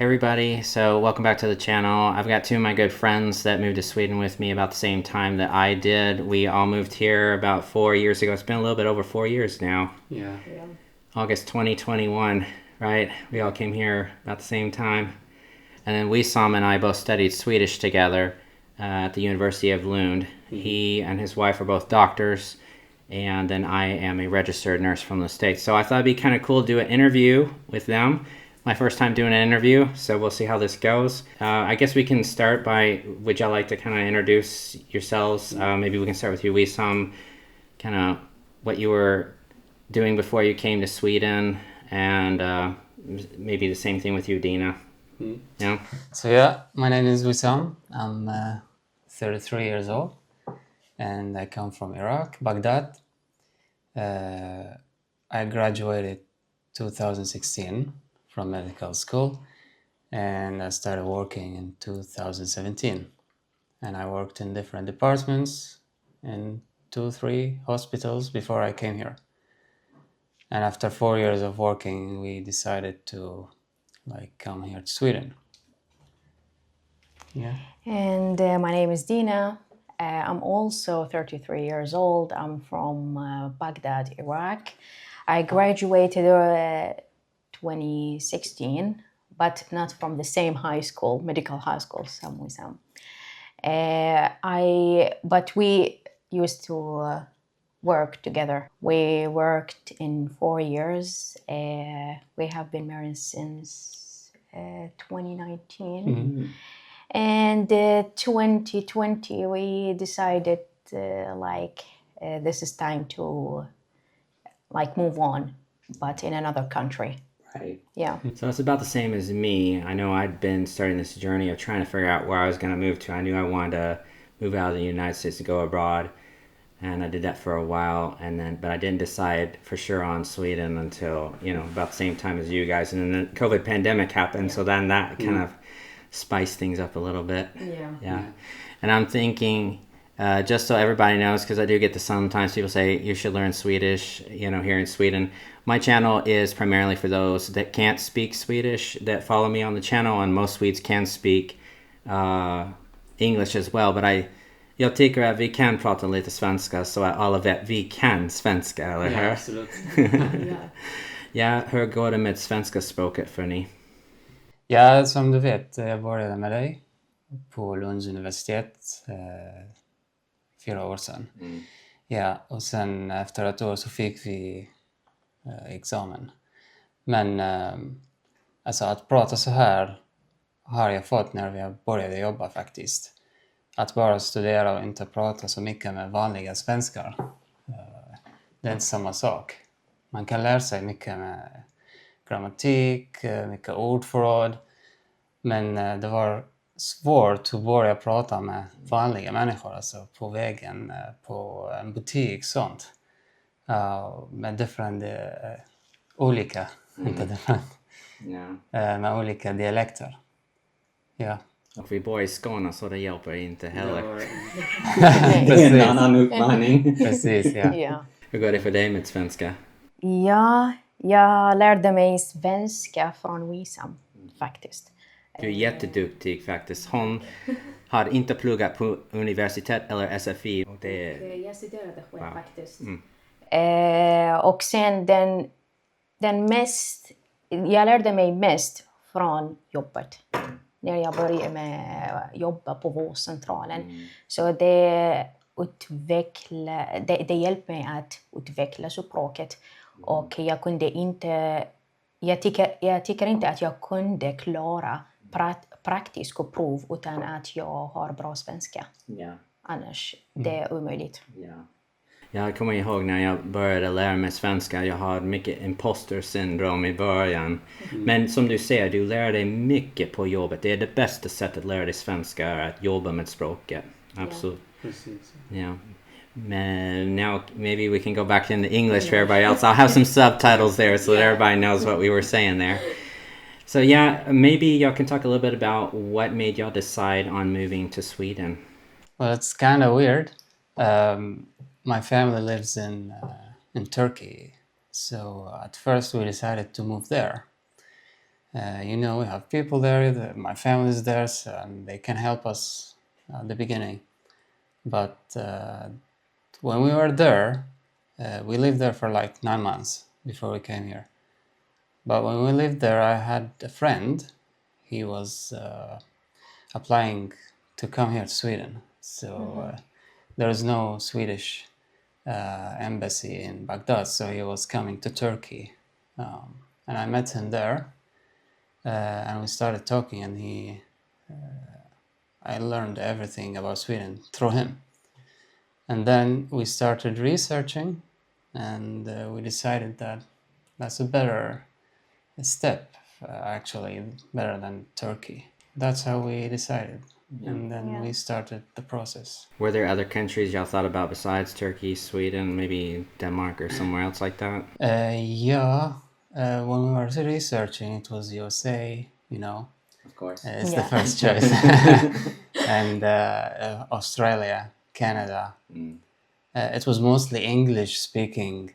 Everybody, so welcome back to the channel. I've got two of my good friends that moved to Sweden with me about the same time that I did. We all moved here about 4 years ago. It's been a little bit over 4 years now. Yeah. August 2021, right? We all came here about the same time. And then Wissam and I both studied Swedish together at the University of Lund. He and his wife are both doctors, and then I am a registered nurse from the States. So I thought it'd be kind of cool to do an interview with them. My first time doing an interview, so we'll see how this goes. I guess we can start by, would y'all like to kind of introduce yourselves? Maybe we can start with you, Wissam, kind of what you were doing before you came to Sweden, and maybe the same thing with you, Dina. Yeah. So yeah, my name is Wissam. I'm 33 years old, and I come from Iraq, Baghdad. I graduated 2016 from medical school, and I started working in 2017. And I worked in different departments in 2-3 hospitals before I came here. And after 4 years of working, we decided to come here to Sweden. Yeah. And my name is Dina. I'm also 33 years old. I'm from Baghdad, Iraq. I graduated 2016, but not from the same high school, medical high school, Wissam. But we used to work together. We worked in 4 years. We have been married since 2019. And 2020, we decided this is time to move on, but in another country. Right. Yeah. So it's about the same as me. I know I'd been starting this journey of trying to figure out where I was going to move to. I knew I wanted to move out of the United States to go abroad, and I did that for a while, but I didn't decide for sure on Sweden until, about the same time as you guys. And then the COVID pandemic happened, so then that kind of spiced things up a little bit. Yeah. And I'm thinking, just so everybody knows, because I do get this sometimes, people say you should learn Swedish, here in Sweden. My channel is primarily for those that can't speak Swedish that follow me on the channel, and most Swedes can speak English as well. But jag tycker att vi kan prata lite svenska så att alla vet vi kan svenska, eller hur? Ja, absolut. Ja, hur går det med svenska språket för ni? Ja, som du vet, jag började med dig på Lunds universitet 4 år sedan. Ja, och sen efter ett år så fick vi examen. Men alltså att prata så här har jag fått när vi började jobba faktiskt. Att bara studera och inte prata så mycket med vanliga svenskar, det är inte samma sak. Man kan lära sig mycket med grammatik, mycket ordförråd, men det var svårt att börja prata med vanliga människor, alltså på vägen, på en butik, sånt. Med different, olika, inte different, med olika dialekter. Ja. Och vi bor i Skåne så det hjälper inte heller. Det är en annan uppmaning. Precis, ja. Ja. Hur går det för dig med svenska? Ja, jag lärde mig svenska från Wissam faktiskt. Du är jätteduktig faktiskt. Hon har inte pluggat på universitet eller SFI. Och Jag studerade själv faktiskt. Och sen jag lärde mig mest från jobbet. När jag började med jobba på vårdcentralen. Så det hjälpte mig att utveckla språket. Och jag tycker inte att jag kunde klara praktiska prov utan att jag har bra svenska. Annars det är omöjligt. Jag kommer ihåg när jag började lära mig svenska. Jag hade mycket imposter syndrom i början. Men som du säger, du lär dig mycket på jobbet. Det är det bästa sättet att lära dig svenska, att jobba med språket. Absolut. Precis. Yeah. Now maybe we can go back into English for everybody else. I'll have some subtitles there so that everybody knows what we were saying there. So yeah, maybe y'all can talk a little bit about what made y'all decide on moving to Sweden. Well, it's kind of weird. My family lives in Turkey, so at first we decided to move there. We have people there, my family is there, and they can help us at the beginning. But when we were there, we lived there for like 9 months before we came here. But when we lived there, I had a friend. He was applying to come here to Sweden. So there is no Swedish embassy in Baghdad, so he was coming to Turkey. And I met him there, and we started talking, and I learned everything about Sweden through him. And then we started researching, and we decided that that's a better step, actually, better than Turkey. That's how we decided. And then we started the process. Were there other countries y'all thought about besides Turkey, Sweden, maybe Denmark or somewhere else like that? When we were researching, it was USA, Of course. it's the first choice. And Australia, Canada. It was mostly English-speaking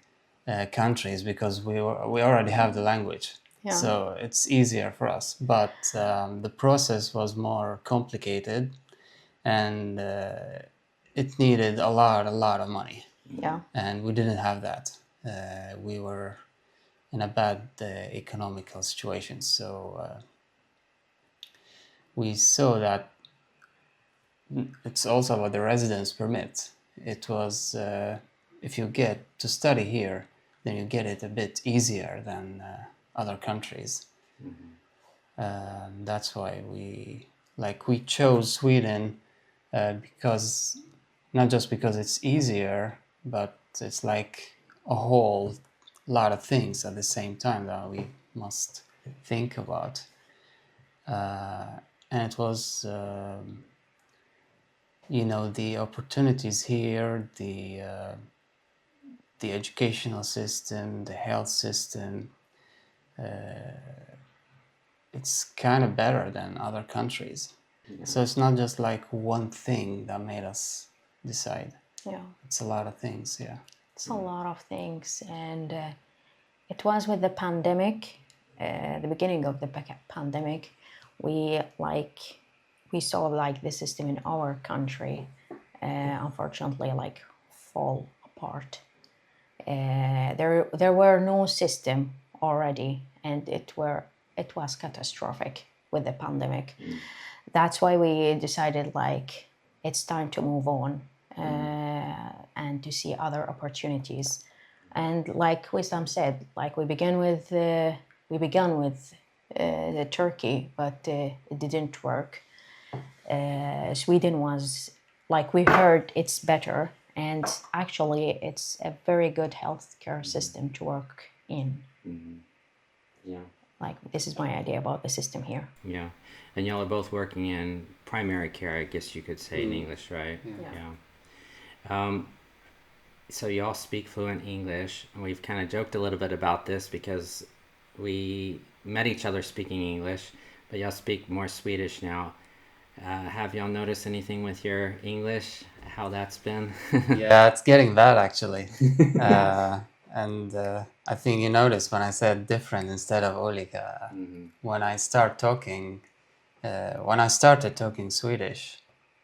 countries because we already have the language. Yeah. So it's easier for us. But the process was more complicated, and it needed a lot of money. Yeah. And we didn't have that. We were in a bad economical situation. So we saw that it's also about the residence permit. It was, if you get to study here, then you get it a bit easier than other countries. That's why we chose Sweden because, not just because it's easier, but it's like a whole lot of things at the same time that we must think about. And it was, the opportunities here, the educational system, the health system, it's kind of better than other countries. So it's not just like one thing that made us decide. Yeah. It's a lot of things, yeah. It's a lot of things, and it was with the pandemic, the beginning of the pandemic, we saw like the system in our country, unfortunately, like fall apart. There were no system already, and it was catastrophic with the pandemic. That's why we decided like it's time to move on and to see other opportunities. And like Wisdom said, like we began with the Turkey, but it didn't work. Sweden was like we heard it's better, and actually it's a very good healthcare system to work in. Yeah. Like this is my idea about the system here. Yeah. And y'all are both working in primary care, I guess you could say in English, right? Yeah. So y'all speak fluent English, and we've kind of joked a little bit about this because we met each other speaking English, but y'all speak more Swedish now. Have y'all noticed anything with your English, how that's been? Yeah, it's getting bad actually. And I think you noticed when I said different instead of olika. When I started talking Swedish,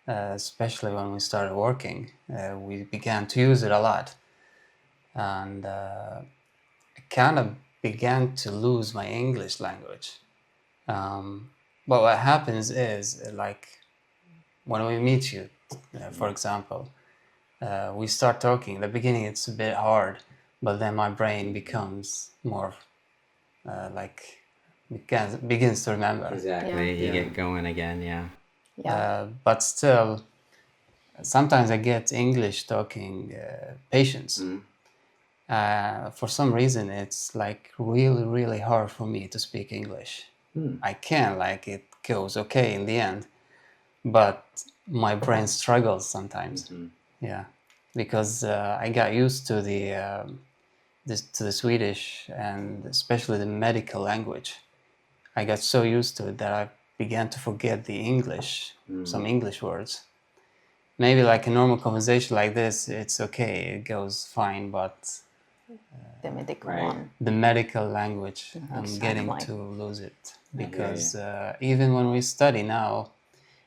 especially when we started working, we began to use it a lot. And I kind of began to lose my English language. But what happens is, like, when we meet you, for example, we start talking. In the beginning, it's a bit hard, but then my brain becomes more begins to remember. Exactly. You get going again, yeah. But still, sometimes I get English talking patients. For some reason, it's like really, really hard for me to speak English. I can, like, it goes okay in the end, but my brain struggles sometimes. Yeah, because I got used to the Swedish, and especially the medical language. I got so used to it that I began to forget the English, some English words. Maybe like a normal conversation like this, it's okay, it goes fine, but The medical one. the medical language, I'm getting Exactly. to lose it. because even when we study now,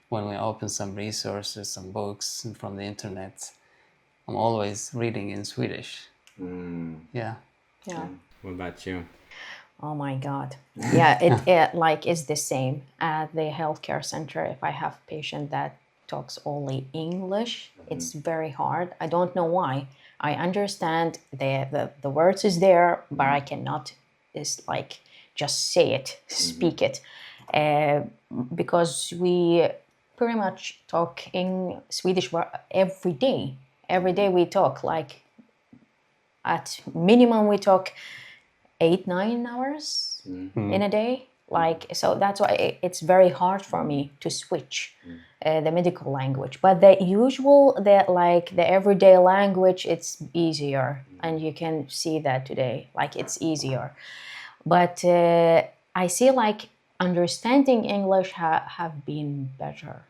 when we open some resources, some books from the internet, I'm always reading in Swedish. Yeah. Yeah. What about you? Oh my God. Yeah, it like is the same at the healthcare center. If I have a patient that talks only English, it's very hard. I don't know why. I understand the words is there, but I cannot is like just say it, speak it, because we pretty much talk in Swedish every day. Every day we talk like at minimum we talk 8-9 hours in a day, like, so that's why it's very hard for me to switch the medical language, but the everyday language, it's easier, and you can see that today, like it's easier, but I see like understanding English have been better.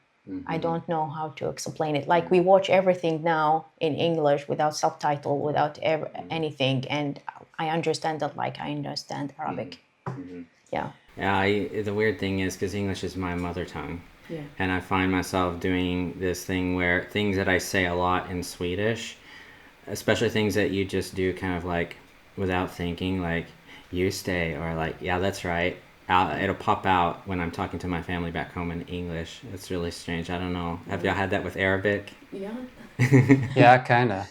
I don't know how to explain it. Like we watch everything now in English without subtitle, without anything, and I understand that like I understand Arabic. Yeah. Yeah, the weird thing is because English is my mother tongue. Yeah. And I find myself doing this thing where things that I say a lot in Swedish, especially things that you just do kind of like without thinking, like you stay, or like, yeah, that's right. It'll pop out when I'm talking to my family back home in English. It's really strange. I don't know. Have y'all had that with Arabic? Yeah. Yeah, kind of.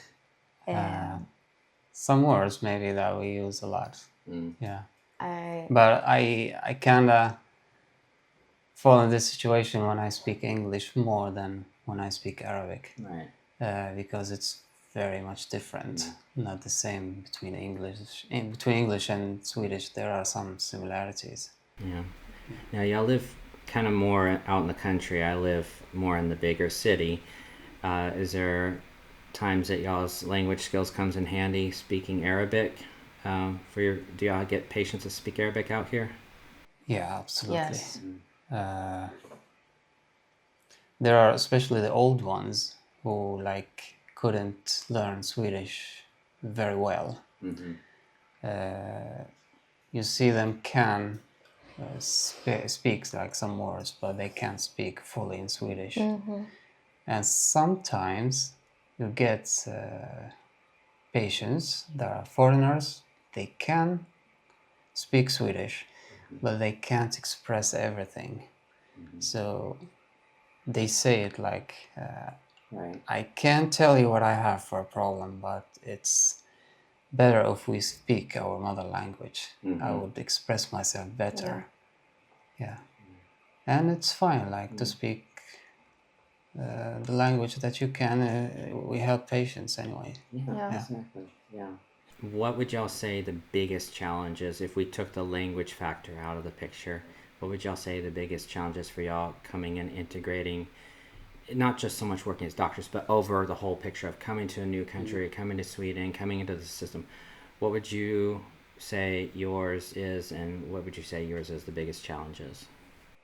Some words maybe that we use a lot. Yeah. But I kind of fall in this situation when I speak English more than when I speak Arabic. Right. Because it's very much different. Not the same between English and Swedish. There are some similarities. Yeah. Now y'all live kind of more out in the country. I live more in the bigger city. Is there times that y'all's language skills comes in handy speaking Arabic? Do y'all get patients that speak Arabic out here? Yeah, absolutely. Yes. There are especially the old ones who like couldn't learn Swedish very well. You see them can speak like some words, but they can't speak fully in Swedish. And sometimes you get patients that are foreigners. They can speak Swedish, but they can't express everything. So they say it like, Right. I can't tell you what I have for a problem, but it's better if we speak our mother language. I would express myself better. Yeah. And it's fine, like to speak the language that you can. We help patients anyway. Yeah. Exactly. Yeah. What would y'all say the biggest challenges, if we took the language factor out of the picture, what would y'all say the biggest challenges for y'all coming and integrating, not just so much working as doctors, but over the whole picture of coming to a new country, coming to Sweden, coming into the system? What would you say yours is, and what would you say yours is the biggest challenges?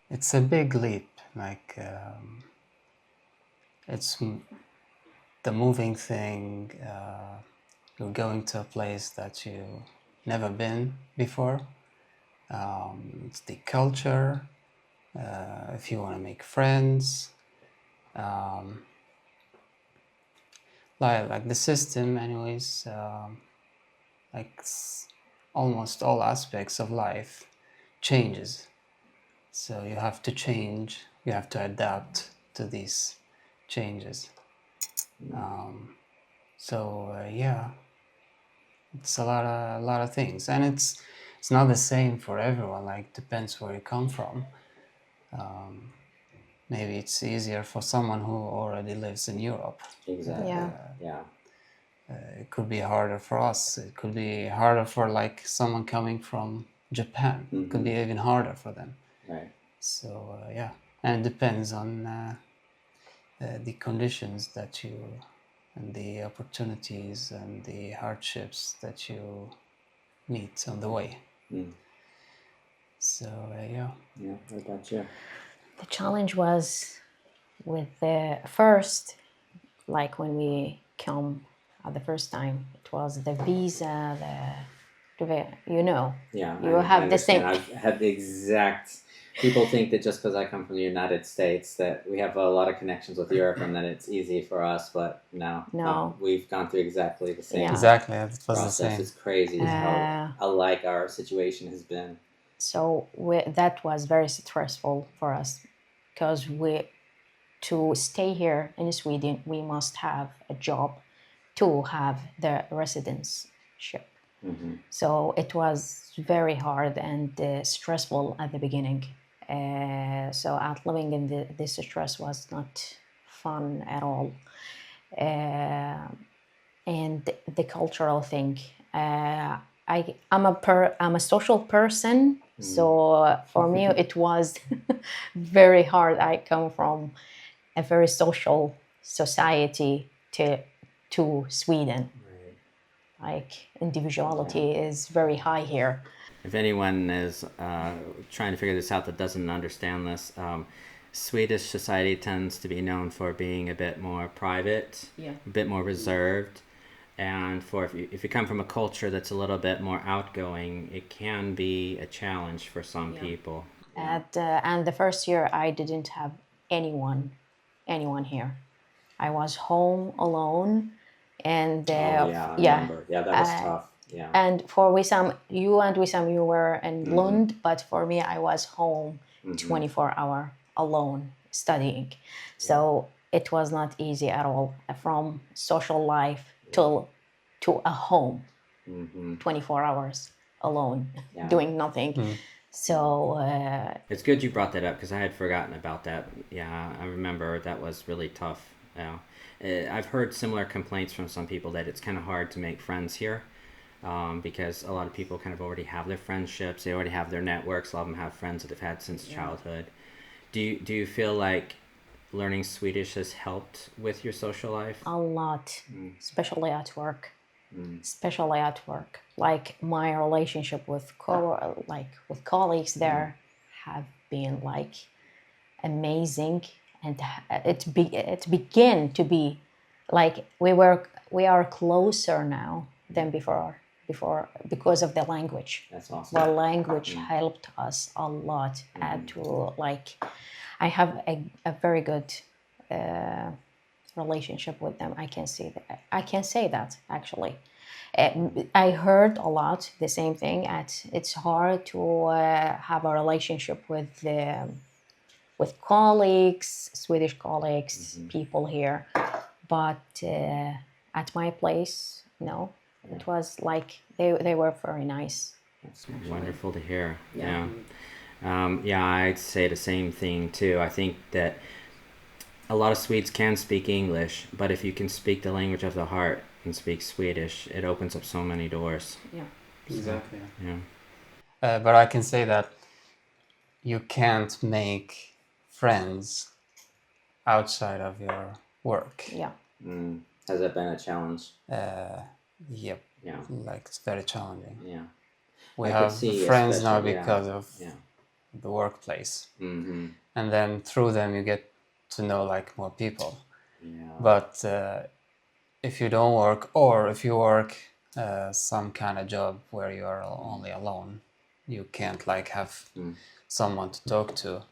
It's a big leap. Like it's the moving thing. You're going to a place that you never been before. It's the culture. If you want to make friends, like the system, anyways. Like almost all aspects of life changes. So you have to change. You have to adapt to these changes. Yeah, it's a lot of things, and it's not the same for everyone. Like depends where you come from. Maybe it's easier for someone who already lives in Europe. Exactly. Yeah. It could be harder for us. It could be harder for like someone coming from Japan. It could be even harder for them. Right. So yeah, and it depends on the conditions that you, and the opportunities and the hardships that you meet on the way. So yeah. Yeah, what about you? The challenge was with the first, like when we come the first time, it was the visa, Yeah, you I have the same. understand. I've had the exact People think that just because I come from the United States that we have a lot of connections with Europe and that it's easy for us, but no, we've gone through exactly the same Exactly, it was the process. same. It's crazy how alike our situation has been. So that was very stressful for us because to stay here in Sweden, we must have a job to have the residentship. So it was very hard and stressful at the beginning. So living in this stress was not fun at all. And the cultural thing. I'm a social person, so for me it was very hard. I come from a very social society to Sweden. Like individuality is very high here. If anyone is trying to figure this out that doesn't understand this, Swedish society tends to be known for being a bit more private, a bit more reserved, and if you come from a culture that's a little bit more outgoing, it can be a challenge for some people. And the first year I didn't have anyone here. I was home alone, and I remember. Yeah, that was tough. Yeah. And for Wissam, you were in Lund, but for me, I was home 24 hours alone studying. So it was not easy at all from social life to a home, 24 hours alone, doing nothing. So it's good you brought that up because I had forgotten about that. Yeah, I remember that was really tough. Yeah. I've heard similar complaints from some people that it's kind of hard to make friends here. Because a lot of people kind of already have their friendships, they already have their networks, a lot of them have friends that they've had since childhood. Do you feel like learning Swedish has helped with your social life? A lot, especially at work. Especially at work. Like my relationship with colleagues there have been like amazing, and it began to be like we are closer now than before because of the language. That's awesome. The language helped us a lot. To I have a very good relationship with them. I can say that actually. I heard a lot the same thing. It's hard to have a relationship with colleagues, Swedish colleagues, people here, but at my place, no. It was like they were very nice. That's wonderful to hear. Yeah. I'd say the same thing too. I think that a lot of Swedes can speak English, but if you can speak the language of the heart and speak Swedish, it opens up so many doors. Yeah. Exactly. Yeah. But I can say that you can't make friends outside of your work. Yeah. Has that been a challenge? Yep. Yeah. Like it's very challenging. Yeah. We have friends now because of the workplace. Mm-hmm. And then through them you get to know like more people. Yeah. But if you don't work, or if you work some kind of job where you are only alone, you can't like have someone to talk to,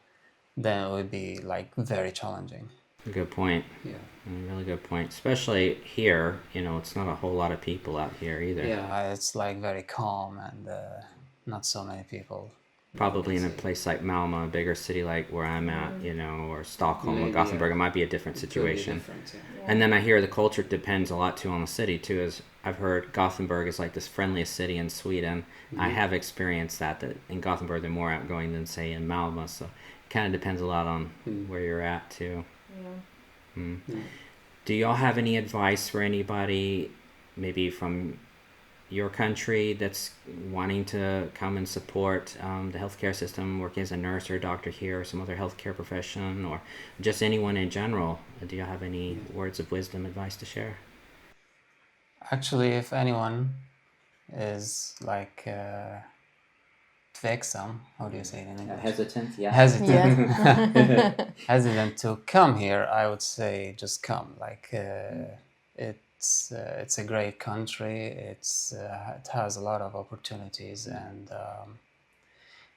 then it would be like very challenging. Good point. Yeah. Really good point. Especially here, it's not a whole lot of people out here either. Yeah, it's like very calm and not so many people. Probably in a place like Malmö, a bigger city like where I'm at, or Stockholm or Gothenburg, it might be a different situation. And then I hear the culture depends a lot too on the city too. As I've heard, Gothenburg is like this friendliest city in Sweden. I have experienced that in Gothenburg they're more outgoing than say in Malmö. So it kind of depends a lot on where you're at too. Do y'all have any advice for anybody, maybe from your country, that's wanting to come and support the healthcare system, working as a nurse or a doctor here, or some other healthcare profession, or just anyone in general? Do y'all have any words of wisdom, advice to share? Actually, if anyone is like tveksam, how do you say it in English? Hesitant, hesitant to come here, I would say just come. Like it's a great country. It has a lot of opportunities, and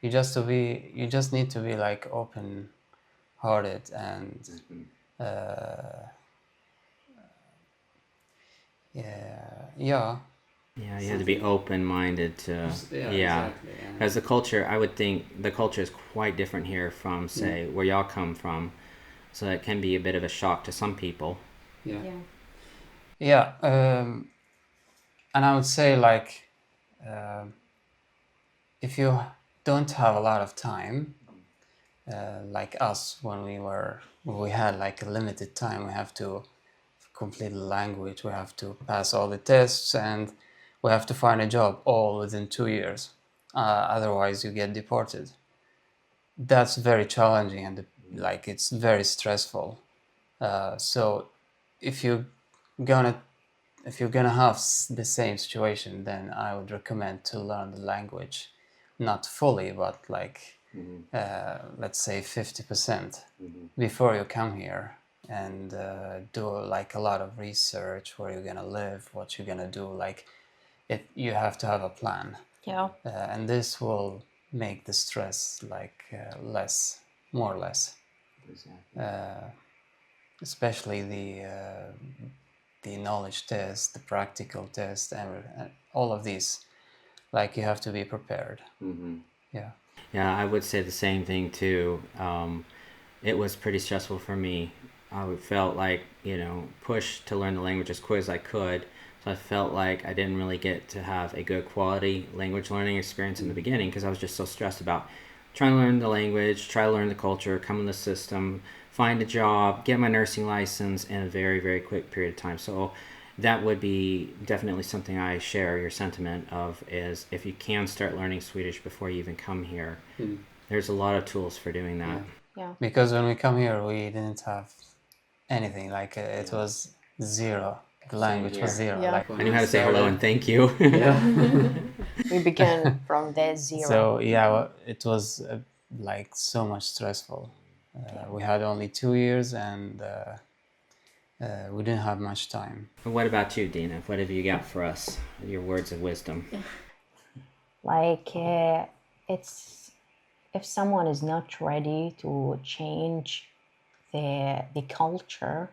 you just need to be like open-hearted and yeah. Yeah, you have to be open-minded to, Exactly. Yeah. As the culture, I would think the culture is quite different here from, say, where y'all come from. So it can be a bit of a shock to some people. Yeah. Yeah. Yeah. And I would say like, if you don't have a lot of time, like us when we had like a limited time, we have to complete the language, we have to pass all the tests, and we have to find a job all within 2 years. Otherwise, you get deported. That's very challenging and like it's very stressful. So if you're gonna have the same situation, then I would recommend to learn the language, not fully, but like let's say 50% before you come here, and do like a lot of research where you're gonna live, what you're gonna do. Like you have to have a plan, Yeah. and this will make the stress like less, more or less. Exactly. Especially the knowledge test, the practical test, and all of these. Like you have to be prepared. Yeah. Yeah, I would say the same thing too. It was pretty stressful for me. I felt like, pushed to learn the language as quick as I could. So I felt like I didn't really get to have a good quality language learning experience in the beginning because I was just so stressed about trying to learn the language, try to learn the culture, come in the system, find a job, get my nursing license in a very, very quick period of time. So that would be definitely something I share your sentiment of, is if you can start learning Swedish before you even come here, there's a lot of tools for doing that. Yeah. Because when we come here, we didn't have anything. Like it was zero. The language was zero. Yeah. Like I knew how to say hello and thank you. We began from the zero. So yeah, it was like so much stressful. We had only 2 years, and we didn't have much time. What about you, Dina? What have you got for us? Your words of wisdom. Like it's, if someone is not ready to change the culture,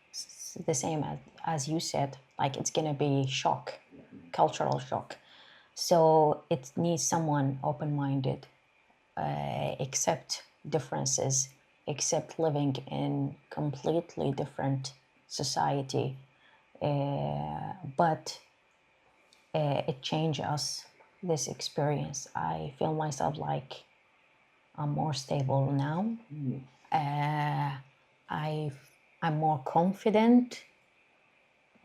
it's the same as you said, like it's gonna be shock, cultural shock. So it needs someone open-minded, accept differences, accept living in completely different society, but it changed us, this experience. I feel myself like I'm more stable now. I'm more confident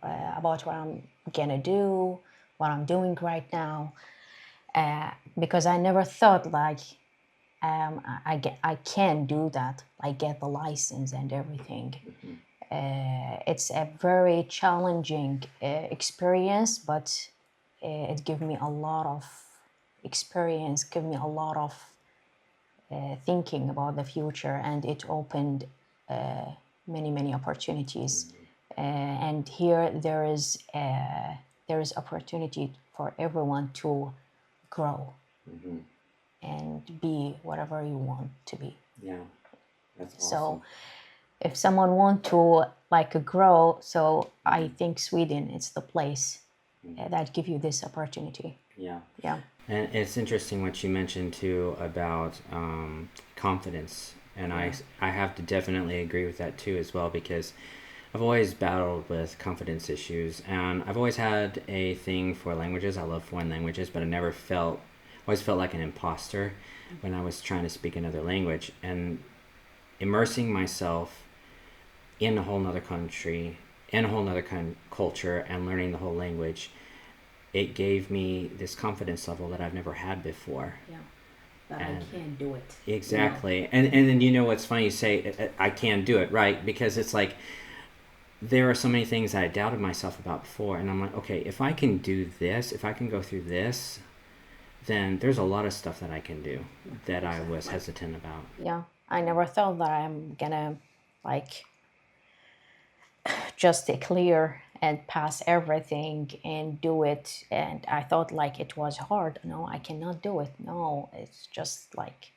about what I'm gonna do, what I'm doing right now, because I never thought like I can do that, like get the license and everything. It's a very challenging experience, but it gave me a lot of experience, gave me a lot of thinking about the future, and it opened many opportunities. And here there is opportunity for everyone to grow and be whatever you want to be. Yeah, that's awesome. So if someone want to like grow, so I think Sweden is the place that give you this opportunity. Yeah. Yeah. And it's interesting what you mentioned too about confidence, and I have to definitely agree with that too as well, because I've always battled with confidence issues, and I've always had a thing for languages. I love foreign languages, but I always felt like an imposter when I was trying to speak another language, and immersing myself in a whole nother country, in a whole nother culture, and learning the whole language, it gave me this confidence level that I've never had before. Yeah. But I can do it. Exactly. And then what's funny, you say I can do it, right? Because it's like there are so many things I doubted myself about before, and I'm like, okay, if I can do this, if I can go through this, then there's a lot of stuff that I can do that I was hesitant about. Yeah. I never thought that I'm gonna like just clear and pass everything and do it. And I thought like it was hard. No, I cannot do it. No, it's just like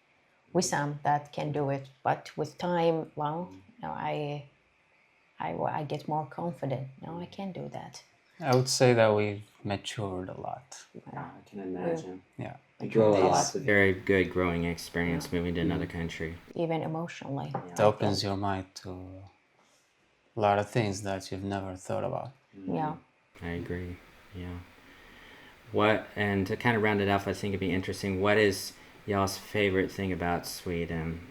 Wissam that can do it. But with time, well, no, I get more confident. No, I can do that. I would say that we've matured a lot. Yeah, I can imagine. Yeah. You grow a Matured a lot. lot. It's a very good growing experience moving to another country. Even emotionally. It opens your mind to a lot of things that you've never thought about. Yeah. I agree. Yeah. What, and to kind of round it off, I think it'd be interesting. What is y'all's favorite thing about Sweden?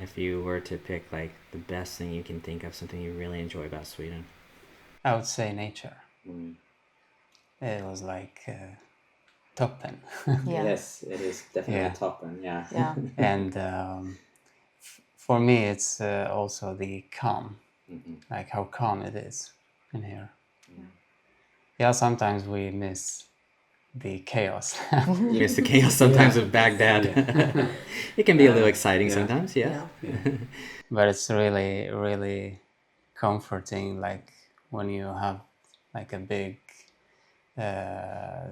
If you were to pick like the best thing you can think of, something you really enjoy about Sweden. I would say nature. It was like toppen. Yeah. Yes, it is definitely Yeah. a top one. Yeah. Yeah. And for me, it's also the calm, like how calm it is in here. Yeah, sometimes we miss the chaos. You miss the chaos sometimes of Baghdad. It can be a little exciting sometimes. Yeah. But it's really, really comforting, like when you have like a big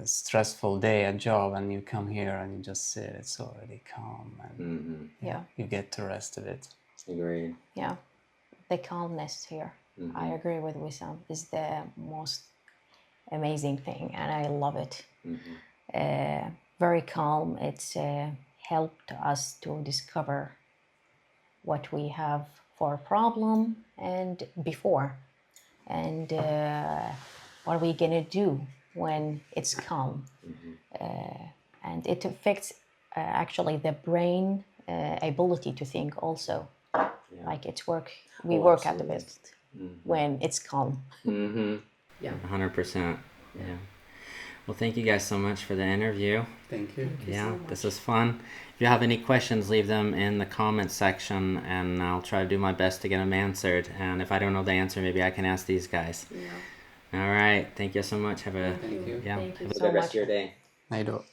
stressful day at job and you come here and you just sit, it's already calm and Yeah. you get to rest a bit. Agreed. Yeah. The calmness here, I agree with Wissam, is the most amazing thing, and I love it. Very calm. It's helped us to discover what we have for a problem and before, and what are we gonna do when it's calm. And it affects actually the brain ability to think also. Like it's we work at the best when it's calm. Yeah. 100%. Yeah. Well, thank you guys so much for the interview. Thank you. Yeah, this was fun. If you have any questions, leave them in the comments section, and I'll try to do my best to get them answered. And if I don't know the answer, maybe I can ask these guys. Yeah. All right. Thank you so much. Have a Thank you. yeah. Thank you Have a so good rest much. of your day. Hej då.